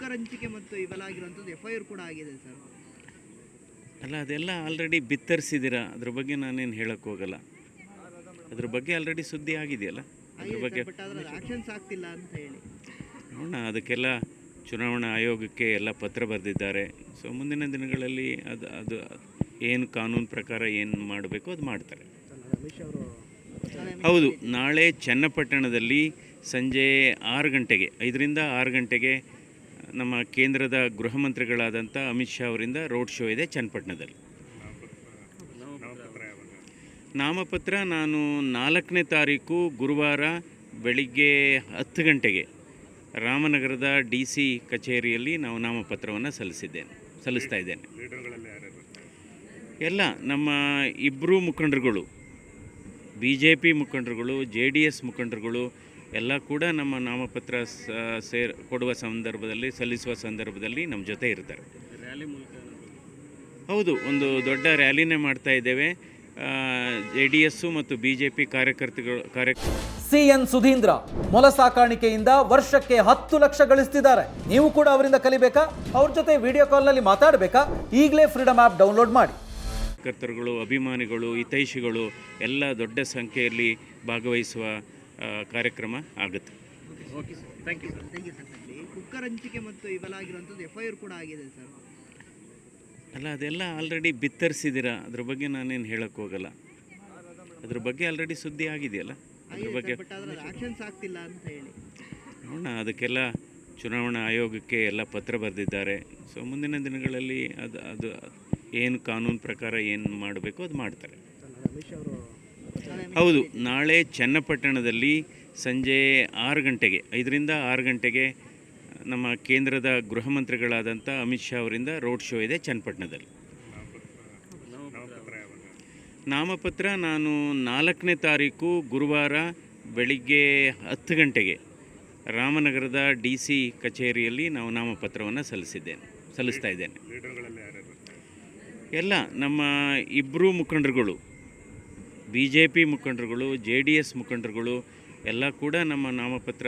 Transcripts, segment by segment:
Cooker ಹಂಚಿಕೆ ಮತ್ತು ಇವೆಲ್ಲ ಆಗಿರುವಂಥದ್ದು FIR ಕೂಡ ಆಗಿದೆ ಸರ್. ಅಲ್ಲ, ಅದೆಲ್ಲ ಆಲ್ರೆಡಿ ಬಿತ್ತರಿಸಿದ್ದೀರಾ, ಅದ್ರ ಬಗ್ಗೆ ನಾನೇನು ಹೇಳಕ್ಕೆ ಹೋಗಲ್ಲ. ಅದ್ರ ಬಗ್ಗೆ ಆಲ್ರೆಡಿ ಸುದ್ದಿ ಆಗಿದೆಯಲ್ಲ, ಅದ್ರ ಬಗ್ಗೆ ಬಟ್ ಅದರ ಆಕ್ಷನ್ಸ್ ಆಗ್ತಿಲ್ಲ ಅಂತ ಹೇಳಿ ನೋಡೋಣ. ಅದಕ್ಕೆಲ್ಲ ಚುನಾವಣಾ ಆಯೋಗಕ್ಕೆ ಎಲ್ಲ ಪತ್ರ ಬರೆದಿದ್ದಾರೆ. ಸೊ ಮುಂದಿನ ದಿನಗಳಲ್ಲಿ ಅದು ಏನು ಕಾನೂನು ಪ್ರಕಾರ ಏನು ಮಾಡಬೇಕು ಅದು ಮಾಡ್ತಾರೆ. ಹೌದು, ನಾಳೆ ಚನ್ನಪಟ್ಟಣದಲ್ಲಿ ಸಂಜೆ 6 ಗಂಟೆಗೆ 5ರಿಂದ 6 ಗಂಟೆಗೆ ನಮ್ಮ ಕೇಂದ್ರದ ಗೃಹ ಮಂತ್ರಿಗಳಾದಂಥ ಅಮಿತ್ ಶಾ ಅವರಿಂದ ರೋಡ್ ಶೋ ಇದೆ ಚನ್ನಪಟ್ಟಣದಲ್ಲಿ. ನಾಮಪತ್ರ ನಾನು 4ನೇ ತಾರೀಕು ಗುರುವಾರ ಬೆಳಿಗ್ಗೆ 10 ಗಂಟೆಗೆ ರಾಮನಗರದ DC ಕಚೇರಿಯಲ್ಲಿ ನಾವು ನಾಮಪತ್ರವನ್ನು ಸಲ್ಲಿಸ್ತಾ ಇದ್ದೇನೆ. ಎಲ್ಲ ನಮ್ಮ ಇಬ್ಬರು ಮುಖಂಡರುಗಳು, BJP ಮುಖಂಡರುಗಳು, JDS ಮುಖಂಡರುಗಳು ಎಲ್ಲ ಕೂಡ ನಮ್ಮ ನಾಮಪತ್ರ ಸಲ್ಲಿಸುವ ಸಂದರ್ಭದಲ್ಲಿ ನಮ್ಮ ಜೊತೆ ಇರ್ತಾರೆ. ಹೌದು, ಒಂದು ದೊಡ್ಡ ರ್ಯಾಲಿನೇ ಮಾಡ್ತಾ ಇದ್ದೇವೆ. JDS ಮತ್ತು BJP ಕಾರ್ಯಕರ್ತರು. CN ಸುಧೀಂದ್ರ ಮೊಲ ಸಾಕಾಣಿಕೆಯಿಂದ ವರ್ಷಕ್ಕೆ 10 ಲಕ್ಷ ಗಳಿಸ್ತಿದ್ದಾರೆ. ನೀವು ಕೂಡ ಅವರಿಂದ ಕಲಿಬೇಕಾ? ಅವ್ರ ಜೊತೆ ವಿಡಿಯೋ ಕಾಲ್ನಲ್ಲಿ ಮಾತಾಡಬೇಕಾ? ಈಗಲೇ ಫ್ರೀಡಮ್ ಆ್ಯಪ್ ಡೌನ್ಲೋಡ್ ಮಾಡಿ. ಕಾರ್ಯಕರ್ತರುಗಳು, ಅಭಿಮಾನಿಗಳು, ಹಿತೈಷಿಗಳು ಎಲ್ಲ ದೊಡ್ಡ ಸಂಖ್ಯೆಯಲ್ಲಿ ಭಾಗವಹಿಸುವ ಕಾರ್ಯಕ್ರಮ ಆಗುತ್ತೆ. Okay sir, thank you sir. Cooker ಹಂಚಿಕೆ ಮತ್ತು ಇವೆಲ್ಲ ಆಗಿರುವಂಥದ್ದು FIR ಕೂಡ ಆಗಿದೆ ಸರ್. ಅಲ್ಲ, ಅದೆಲ್ಲ ಆಲ್ರೆಡಿ ಬಿತ್ತರಿಸಿದ್ದೀರಾ, ಅದ್ರ ಬಗ್ಗೆ ನಾನೇನು ಹೇಳಕ್ಕೆ ಹೋಗಲ್ಲ. ಅದ್ರ ಬಗ್ಗೆ ಆಲ್ರೆಡಿ ಸುದ್ದಿ ಆಗಿದೆಯಲ್ಲ, ಅದ್ರ ಬಗ್ಗೆ ಬಟ್ ಅದರ ಆಕ್ಷನ್ಸ್ ಆಗ್ತಿಲ್ಲ ಅಂತ ಹೇಳಿ ನೋಡೋಣ. ಅದಕ್ಕೆಲ್ಲ ಚುನಾವಣಾ ಆಯೋಗಕ್ಕೆ ಎಲ್ಲ ಪತ್ರ ಬರೆದಿದ್ದಾರೆ. ಸೊ ಮುಂದಿನ ದಿನಗಳಲ್ಲಿ ಅದು ಏನು ಕಾನೂನು ಪ್ರಕಾರ ಏನು ಮಾಡಬೇಕು ಅದು ಮಾಡ್ತಾರೆ. ಹೌದು, ನಾಳೆ ಚನ್ನಪಟ್ಟಣದಲ್ಲಿ ಸಂಜೆ 6 ಗಂಟೆಗೆ 5ರಿಂದ 6 ಗಂಟೆಗೆ ನಮ್ಮ ಕೇಂದ್ರದ ಗೃಹ ಮಂತ್ರಿಗಳಾದಂಥ ಅಮಿತ್ ಶಾ ಅವರಿಂದ ರೋಡ್ ಶೋ ಇದೆ ಚನ್ನಪಟ್ಟಣದಲ್ಲಿ. ನಾಮಪತ್ರ ನಾನು 4ನೇ ತಾರೀಕು ಗುರುವಾರ ಬೆಳಿಗ್ಗೆ 10 ಗಂಟೆಗೆ ರಾಮನಗರದ DC ಕಚೇರಿಯಲ್ಲಿ ನಾವು ನಾಮಪತ್ರವನ್ನು ಸಲ್ಲಿಸ್ತಾ ಇದ್ದೇನೆ. ಎಲ್ಲ ನಮ್ಮ ಇಬ್ಬರು ಮುಖಂಡರುಗಳು, BJP ಮುಖಂಡರುಗಳು, JDS ಮುಖಂಡರುಗಳು ಎಲ್ಲ ಕೂಡ ನಮ್ಮ ನಾಮಪತ್ರ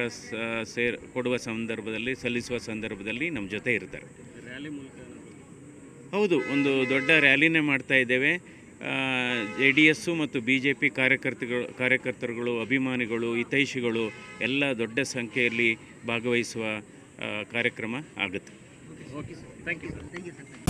ಸಲ್ಲಿಸುವ ಸಂದರ್ಭದಲ್ಲಿ ನಮ್ಮ ಜೊತೆ ಇರ್ತಾರೆ. ಹೌದು, ಒಂದು ದೊಡ್ಡ ರ್ಯಾಲಿನೇ ಮಾಡ್ತಾ ಇದ್ದೇವೆ. JDS ಮತ್ತು BJP ಕಾರ್ಯಕರ್ತರುಗಳು, ಅಭಿಮಾನಿಗಳು, ಹಿತೈಷಿಗಳು ಎಲ್ಲ ದೊಡ್ಡ ಸಂಖ್ಯೆಯಲ್ಲಿ ಭಾಗವಹಿಸುವ ಕಾರ್ಯಕ್ರಮ ಆಗುತ್ತೆ. Okay sir, thank you sir.